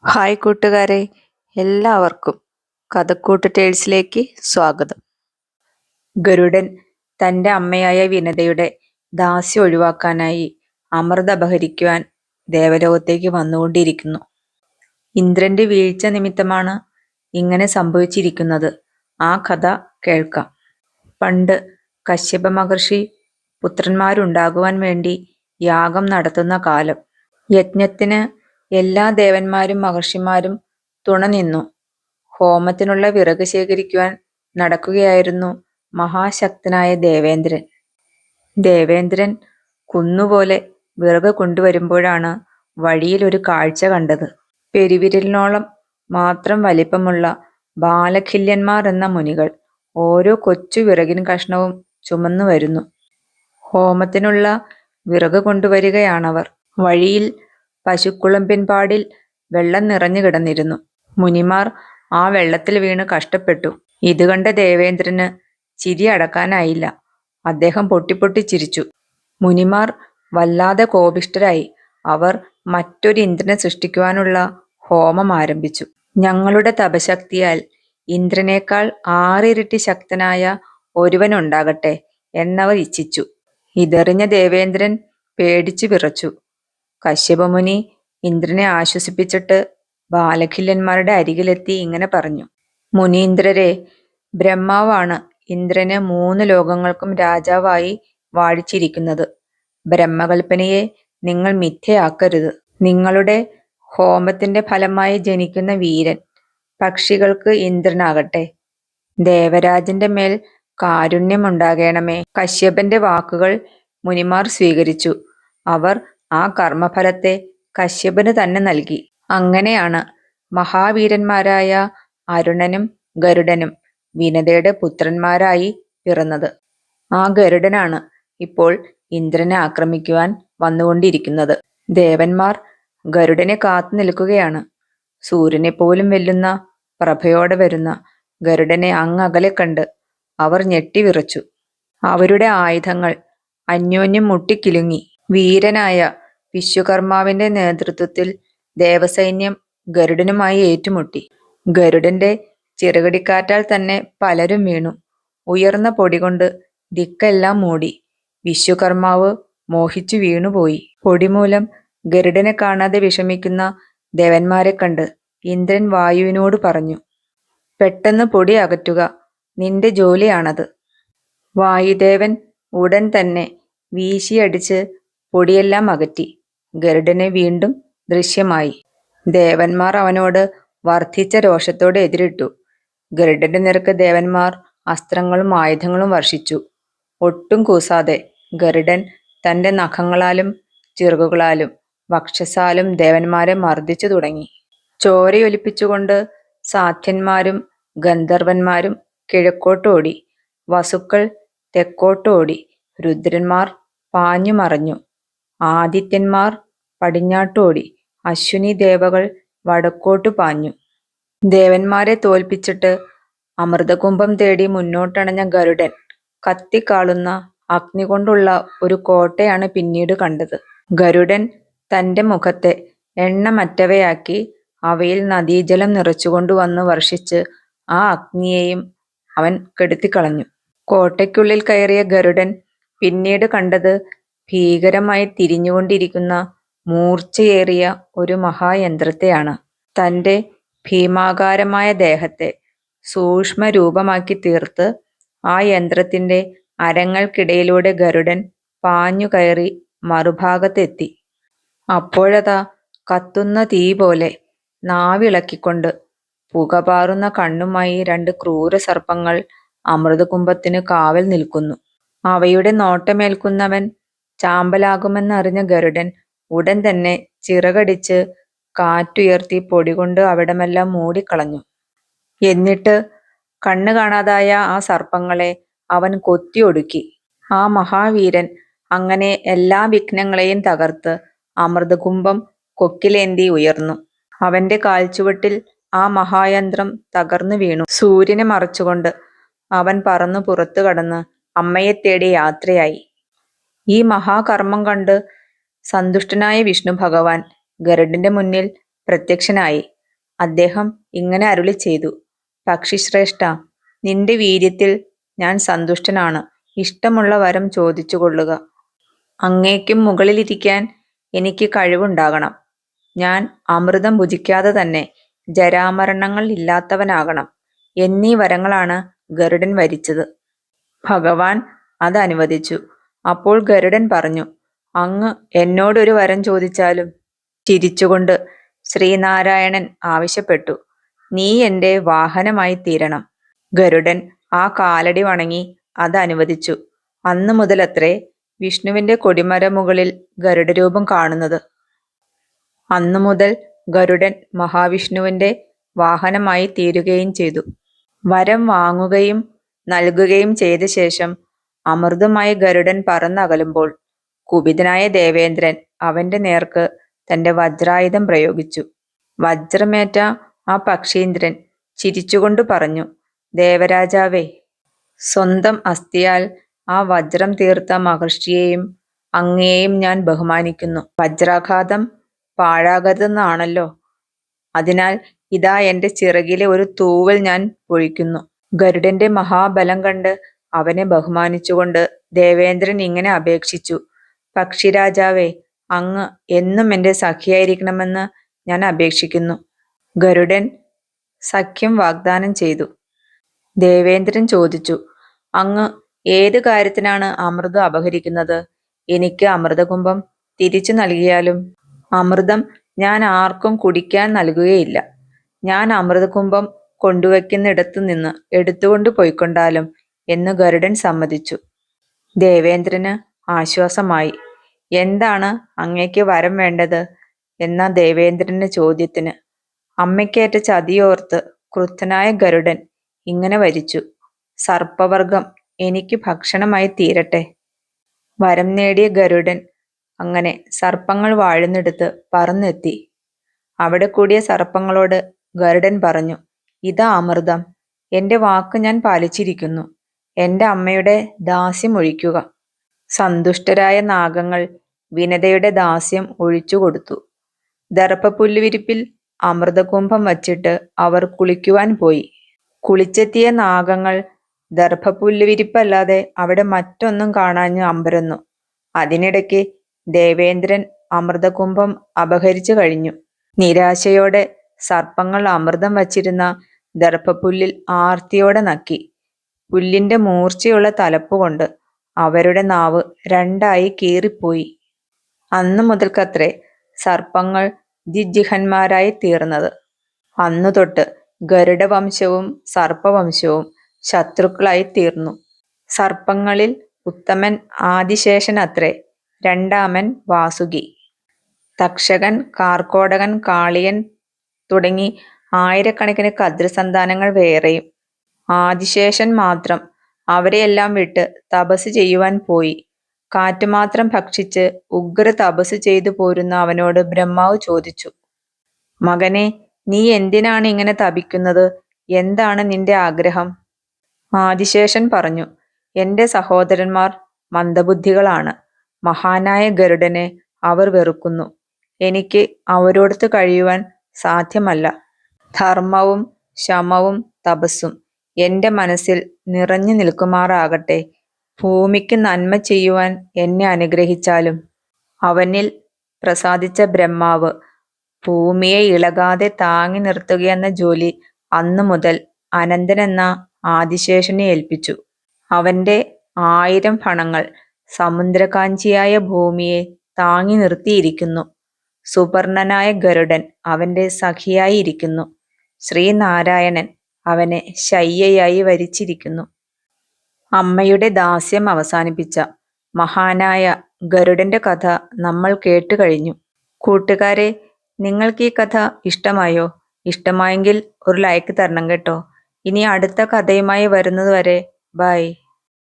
Hi കൂട്ടുകാരെ, എല്ലാവർക്കും കഥക്കൂട്ട് ടേൽസിലേക്ക് സ്വാഗതം. ഗരുഡൻ തൻ്റെ അമ്മയായ വിനതയുടെ ദാസ്യം ഒഴിവാക്കാനായി അമൃത അപഹരിക്കുവാൻ ദേവലോകത്തേക്ക് വന്നുകൊണ്ടിരിക്കുന്നു. ഇന്ദ്രന്റെ വീഴ്ച നിമിത്തമാണ് ഇങ്ങനെ സംഭവിച്ചിരിക്കുന്നത്. ആ കഥ കേൾക്കാം. പണ്ട് കശ്യപ മഹർഷി പുത്രന്മാരുണ്ടാകുവാൻ വേണ്ടി യാഗം നടത്തുന്ന കാലം. യജ്ഞത്തിന് എല്ലാ ദേവന്മാരും മഹർഷിമാരും തുണ നിന്നു. ഹോമത്തിനുള്ള വിറക് ശേഖരിക്കുവാൻ നടക്കുകയായിരുന്നു മഹാശക്തനായ ദേവേന്ദ്രൻ. ദേവേന്ദ്രൻ കുന്നുപോലെ വിറക് കൊണ്ടുവരുമ്പോഴാണ് വഴിയിൽ ഒരു കാഴ്ച കണ്ടത്. പെരുവിരലിനോളം മാത്രം വലിപ്പമുള്ള ബാലഖില്യന്മാർ എന്ന മുനികൾ ഓരോ കൊച്ചു വിറകിൻ കഷ്ണവും ചുമന്നു വരുന്നു. ഹോമത്തിനുള്ള വിറക് കൊണ്ടുവരികയാണവർ. വഴിയിൽ പശുക്കുളമ്പിൻപാടിൽ വെള്ളം നിറഞ്ഞു കിടന്നിരുന്നു. മുനിമാർ ആ വെള്ളത്തിൽ വീണ് കഷ്ടപ്പെട്ടു. ഇത് കണ്ട ദേവേന്ദ്രന് ചിരി അടക്കാനായില്ല. അദ്ദേഹം പൊട്ടിപ്പൊട്ടി ചിരിച്ചു. മുനിമാർ വല്ലാതെ കോപിഷ്ഠരായി. അവർ മറ്റൊരു ഇന്ദ്രനെ സൃഷ്ടിക്കുവാനുള്ള ഹോമം ആരംഭിച്ചു. ഞങ്ങളുടെ തപശക്തിയാൽ ഇന്ദ്രനേക്കാൾ 6 ഇരട്ടി ശക്തനായ ഒരുവനുണ്ടാകട്ടെ എന്നവർ ഇച്ഛിച്ചു. ഇതറിഞ്ഞ ദേവേന്ദ്രൻ പേടിച്ചു വിറച്ചു. കശ്യപമുനി ഇന്ദ്രനെ ആശ്വസിപ്പിച്ചിട്ട് ബാലഖില്യന്മാരുടെ അരികിലെത്തി ഇങ്ങനെ പറഞ്ഞു: മുനീന്ദ്രരെ, ബ്രഹ്മാവാണ് ഇന്ദ്രന് 3 ലോകങ്ങൾക്കും രാജാവായി വാഴിച്ചിരിക്കുന്നത്. ബ്രഹ്മകൽപ്പനയെ നിങ്ങൾ മിഥ്യയാക്കരുത്. നിങ്ങളുടെ ഹോമത്തിന്റെ ഫലമായി ജനിക്കുന്ന വീരൻ പക്ഷികൾക്ക് ഇന്ദ്രനാകട്ടെ. ദേവരാജന്റെ മേൽ കാരുണ്യമുണ്ടാകണമേ. കശ്യപന്റെ വാക്കുകൾ മുനിമാർ സ്വീകരിച്ചു. അവർ ആ കർമ്മഫലത്തെ കശ്യപന് തന്നെ നൽകി. അങ്ങനെയാണ് മഹാവീരന്മാരായ അരുണനും ഗരുഡനും വിനതയുടെ പുത്രന്മാരായി പിറന്നത്. ആ ഗരുഡനാണ് ഇപ്പോൾ ഇന്ദ്രനെ ആക്രമിക്കുവാൻ വന്നുകൊണ്ടിരിക്കുന്നത്. ദേവന്മാർ ഗരുഡനെ കാത്തു നിൽക്കുകയാണ്. സൂര്യനെ പോലും വെല്ലുന്ന പ്രഭയോടെ വരുന്ന ഗരുഡനെ അങ്ങകലെ കണ്ട് അവർ ഞെട്ടിവിറച്ചു. അവരുടെ ആയുധങ്ങൾ അന്യോന്യം മുട്ടിക്കിലുങ്ങി. വീരനായ വിശ്വകർമാവിന്റെ നേതൃത്വത്തിൽ ദേവസൈന്യം ഗരുഡനുമായി ഏറ്റുമുട്ടി. ഗരുഡന്റെ ചിറകടിക്കാറ്റാൽ തന്നെ പലരും വീണു. ഉയർന്ന പൊടികൊണ്ട് ദിക്കെല്ലാം മൂടി. വിശ്വകർമാവ് മോഹിച്ചു വീണുപോയി. പൊടിമൂലം ഗരുഡനെ കാണാതെ വിഷമിക്കുന്ന ദേവന്മാരെ കണ്ട് ഇന്ദ്രൻ വായുവിനോട് പറഞ്ഞു: പെട്ടെന്ന് പൊടി അകറ്റുക, നിന്റെ ജോലിയാണത്. വായുദേവൻ ഉടൻ തന്നെ വീശിയടിച്ച് പൊടിയെല്ലാം അകറ്റി. ഗരുഡനെ വീണ്ടും ദൃശ്യമായി. ദേവന്മാർ അവനോട് വർദ്ധിച്ച രോഷത്തോടെ എതിരിട്ടു. ഗരുഡന്റെ നേർക്ക് ദേവന്മാർ അസ്ത്രങ്ങളും ആയുധങ്ങളും വർഷിച്ചു. ഒട്ടും കൂസാതെ ഗരുഡൻ തന്റെ നഖങ്ങളാലും ചിറകുകളാലും വക്ഷസാലും ദേവന്മാരെ മർദ്ദിച്ചു തുടങ്ങി. ചോരയൊലിപ്പിച്ചുകൊണ്ട് സാധ്യന്മാരും ഗന്ധർവന്മാരും കിഴക്കോട്ടോടി. വസുക്കൾ തെക്കോട്ടോടി. രുദ്രന്മാർ പാഞ്ഞു മറഞ്ഞു. ആദിത്യന്മാർ പടിഞ്ഞാട്ടോടി. അശ്വിനി ദേവകൾ വടക്കോട്ടു പാഞ്ഞു. ദേവന്മാരെ തോൽപ്പിച്ചിട്ട് അമൃതകുംഭം തേടി മുന്നോട്ടണഞ്ഞ ഗരുഡൻ കത്തിക്കാളുന്ന അഗ്നി കൊണ്ടുള്ള ഒരു കോട്ടയാണ് പിന്നീട് കണ്ടത്. ഗരുഡൻ തന്റെ മുഖത്തെ എണ്ണമറ്റവയാക്കി അവയിൽ നദീജലം നിറച്ചുകൊണ്ടുവന്ന് വർഷിച്ച് ആ അഗ്നിയെയും അവൻ കെടുത്തിക്കളഞ്ഞു. കോട്ടയ്ക്കുള്ളിൽ കയറിയ ഗരുഡൻ പിന്നീട് കണ്ടത് ഭീകരമായി തിരിഞ്ഞുകൊണ്ടിരിക്കുന്ന മൂർച്ചയേറിയ ഒരു മഹായന്ത്രത്തെയാണ്. തന്റെ ഭീമാകാരമായ ദേഹത്തെ സൂക്ഷ്മരൂപമാക്കി തീർത്ത് ആ യന്ത്രത്തിന്റെ അരങ്ങൾക്കിടയിലൂടെ ഗരുഡൻ പാഞ്ഞു കയറി മറുഭാഗത്തെത്തി. അപ്പോഴതാ കത്തുന്ന തീ പോലെ നാവിളക്കിക്കൊണ്ട് പുകപാറുന്ന കണ്ണുമായി 2 ക്രൂരസർപ്പങ്ങൾ അമൃതകുംഭത്തിന് കാവൽ നിൽക്കുന്നു. അവയുടെ നോട്ടമേൽക്കുന്നവൻ ചാമ്പലാകുമെന്നറിഞ്ഞ ഗരുഡൻ ഉടൻ തന്നെ ചിറകടിച്ച് കാറ്റുയർത്തി പൊടികൊണ്ട് അവിടമെല്ലാം മൂടിക്കളഞ്ഞു. എന്നിട്ട് കണ്ണ് കാണാതായ ആ സർപ്പങ്ങളെ അവൻ കൊത്തിയൊടുക്കി. ആ മഹാവീരൻ അങ്ങനെ എല്ലാ വിഘ്നങ്ങളെയും തകർത്ത് അമൃതകുംഭം കൊക്കിലേന്തി ഉയർന്നു. അവന്റെ കാൽച്ചുവട്ടിൽ ആ മഹായന്ത്രം തകർന്നു വീണു. സൂര്യനെ മറച്ചുകൊണ്ട് അവൻ പറന്നു പുറത്തു കടന്ന് അമ്മയെ തേടി യാത്രയായി. ഈ മഹാകർമ്മം കണ്ട് സന്തുഷ്ടനായ വിഷ്ണു ഭഗവാൻ ഗരുഡന്റെ മുന്നിൽ പ്രത്യക്ഷനായി. അദ്ദേഹം ഇങ്ങനെ അരുളി ചെയ്തു: പക്ഷിശ്രേഷ്ഠ, നിന്റെ വീര്യത്തിൽ ഞാൻ സന്തുഷ്ടനാണ്. ഇഷ്ടമുള്ള വരം ചോദിച്ചുകൊള്ളുക. അങ്ങേക്കും മുകളിലിരിക്കാൻ എനിക്ക് കഴിവുണ്ടാകണം. ഞാൻ അമൃതം ഭുജിക്കാതെ തന്നെ ജരാമരണങ്ങൾ ഇല്ലാത്തവനാകണം എന്നീ വരങ്ങളാണ് ഗരുഡൻ വരിച്ചത്. ഭഗവാൻ അത് അനുവദിച്ചു. അപ്പോൾ ഗരുഡൻ പറഞ്ഞു: അങ്ങ് എന്നോടൊരു വരം ചോദിച്ചാലും. ചിരിച്ചുകൊണ്ട് ശ്രീനാരായണൻ ആവശ്യപ്പെട്ടു: നീ എൻ്റെ വാഹനമായി തീരണം. ഗരുഡൻ ആ കാലടി വണങ്ങി അത് അനുവദിച്ചു. അന്നു മുതലത്രേ വിഷ്ണുവിന്റെ കൊടിമരമുകളിൽ ഗരുഡരൂപം കാണുന്നത്. അന്നു മുതൽ ഗരുഡൻ മഹാവിഷ്ണുവിന്റെ വാഹനമായി തീരുകയും ചെയ്തു. വരം വാങ്ങുകയും നൽകുകയും ചെയ്ത ശേഷം അമൃതമായി ഗരുഡൻ പറന്നകലുമ്പോൾ കുപിതനായ ദേവേന്ദ്രൻ അവന്റെ നേർക്ക് തന്റെ വജ്രായുധം പ്രയോഗിച്ചു. വജ്രമേറ്റ ആ പക്ഷീന്ദ്രൻ ചിരിച്ചുകൊണ്ടു പറഞ്ഞു: ദേവരാജാവേ, സ്വന്തം അസ്ഥിയാൽ ആ വജ്രം തീർത്ത മഹർഷിയെയും അങ്ങയെയും ഞാൻ ബഹുമാനിക്കുന്നു. വജ്രാഘാതം പാഴാകരുതെന്നാണല്ലോ. അതിനാൽ ഇതാ എൻ്റെ ചിറകിലെ ഒരു തൂവൽ ഞാൻ പൊഴിക്കുന്നു. ഗരുഡന്റെ മഹാബലം കണ്ട് അവനെ ബഹുമാനിച്ചുകൊണ്ട് ദേവേന്ദ്രൻ ഇങ്ങനെ അപേക്ഷിച്ചു: പക്ഷിരാജാവേ, അങ്ങ് എന്നും എൻ്റെ സഖിയായിരിക്കണമെന്ന് ഞാൻ അപേക്ഷിക്കുന്നു. ഗരുഡൻ സഖ്യം വാഗ്ദാനം ചെയ്തു. ദേവേന്ദ്രൻ ചോദിച്ചു: അങ്ങ് ഏത് കാര്യത്തിനാണ് അമൃതം അപഹരിക്കുന്നത്? എനിക്ക് അമൃതകുംഭം തിരിച്ചു നൽകിയാലും. അമൃതം ഞാൻ ആർക്കും കുടിക്കാൻ നൽകുകയില്ല. ഞാൻ അമൃതകുംഭം കൊണ്ടുവയ്ക്കുന്നിടത്തു നിന്ന് എടുത്തുകൊണ്ട് പോയിക്കൊണ്ടാലും എന്ന് ഗരുഡൻ സമ്മതിച്ചു. ദേവേന്ദ്രന് ആശ്വാസമായി. എന്താണ് അങ്ങയ്ക്ക് വരം വേണ്ടത് എന്ന ദേവേന്ദ്രന്റെ ചോദ്യത്തിന് അമ്മയ്ക്കേറ്റ ചതിയോർത്ത് ക്രുദ്ധനായ ഗരുഡൻ ഇങ്ങനെ വരിച്ചു: സർപ്പവർഗം എനിക്ക് ഭക്ഷണമായി തീരട്ടെ. വരം നേടിയ ഗരുഡൻ അങ്ങനെ സർപ്പങ്ങൾ വാഴുന്നിടത്ത് പറന്നെത്തി. അവിടെ കൂടിയ സർപ്പങ്ങളോട് ഗരുഡൻ പറഞ്ഞു: ഇതാ അമൃതം. എൻ്റെ വാക്ക് ഞാൻ പാലിച്ചിരിക്കുന്നു. എൻ്റെ അമ്മയുടെ ദാസ്യം ഒഴിക്കുക. സന്തുഷ്ടരായ നാഗങ്ങൾ വിനതയുടെ ദാസ്യം ഒഴിച്ചുകൊടുത്തു. ദർഭപ്പുല്ലുവിരിപ്പിൽ അമൃതകുംഭം വച്ചിട്ട് അവർ കുളിക്കുവാൻ പോയി. കുളിച്ചെത്തിയ നാഗങ്ങൾ ദർഭപ്പുല്ലുവിരിപ്പല്ലാതെ അവിടെ മറ്റൊന്നും കാണാഞ്ഞ് അമ്പരന്നു. അതിനിടയ്ക്ക് ദേവേന്ദ്രൻ അമൃതകുംഭം അപഹരിച്ചു കഴിഞ്ഞു. നിരാശയോടെ സർപ്പങ്ങൾ അമൃതം വച്ചിരുന്ന ദർഭപ്പുല്ലിൽ ആർത്തിയോടെ നക്കി. പുല്ലിന്റെ മൂർച്ചയുള്ള തലപ്പുകൊണ്ട് അവരുടെ നാവ് രണ്ടായി കീറിപ്പോയി. അന്നു മുതൽക്കത്രേ സർപ്പങ്ങൾ ജിഹ്ജിഹന്മാരായി തീർന്നത്. അന്നു തൊട്ട് ഗരുഡവംശവും സർപ്പവംശവും ശത്രുക്കളായി തീർന്നു. സർപ്പങ്ങളിൽ ഉത്തമൻ ആദിശേഷൻ അത്രേ. രണ്ടാമൻ വാസുകി. തക്ഷകൻ, കാർക്കോടകൻ, കാളിയൻ തുടങ്ങി ആയിരക്കണക്കിന് കദ്രസന്താനങ്ങൾ വേറെയും. ആദിശേഷൻ മാത്രം അവരെയെല്ലാം വിട്ട് തപസ് ചെയ്യുവാൻ പോയി. കാറ്റ് മാത്രം ഭക്ഷിച്ച് ഉഗ്ര തപസ് ചെയ്തു പോരുന്ന അവനോട് ബ്രഹ്മാവ് ചോദിച്ചു: മകനെ, നീ എന്തിനാണ് ഇങ്ങനെ തപിക്കുന്നത്? എന്താണ് നിന്റെ ആഗ്രഹം? ആദിശേഷൻ പറഞ്ഞു: എൻ്റെ സഹോദരന്മാർ മന്ദബുദ്ധികളാണ്. മഹാനായ ഗരുഡനെ അവർ വെറുക്കുന്നു. എനിക്ക് അവരോടൊത്ത് കഴിയുവാൻ സാധ്യമല്ല. ധർമ്മവും ശമവും തപസ്സും എൻ്റെ മനസ്സിൽ നിറഞ്ഞു നിൽക്കുമാറാകട്ടെ. ഭൂമിക്ക് നന്മ ചെയ്യുവാൻ എന്നെ അനുഗ്രഹിച്ചാലും. അവനിൽ പ്രസാദിച്ച ബ്രഹ്മാവ് ഭൂമിയെ ഇളകാതെ താങ്ങി നിർത്തുകയെന്ന ജോലി അന്നു മുതൽ അനന്തൻ എന്ന ആദിശേഷനെ ഏൽപ്പിച്ചു. അവന്റെ 1000 ഫണങ്ങൾ സമുദ്രകാഞ്ചിയായ ഭൂമിയെ താങ്ങി നിർത്തിയിരിക്കുന്നു. സുപർണനായ ഗരുഡൻ അവന്റെ സഖിയായി ഇരിക്കുന്നു. ശ്രീനാരായണൻ അവനെ ശയ്യയായി വരിച്ചിരിക്കുന്നു. അമ്മയുടെ ദാസ്യം അവസാനിപ്പിച്ച മഹാനായ ഗരുഡന്റെ കഥ നമ്മൾ കേട്ടുകഴിഞ്ഞു. കൂട്ടുകാരെ, നിങ്ങൾക്ക് ഈ കഥ ഇഷ്ടമായോ? ഇഷ്ടമായെങ്കിൽ ഒരു ലൈക്ക് തരണം കേട്ടോ. ഇനി അടുത്ത കഥയുമായി വരുന്നത് വരെ ബൈ.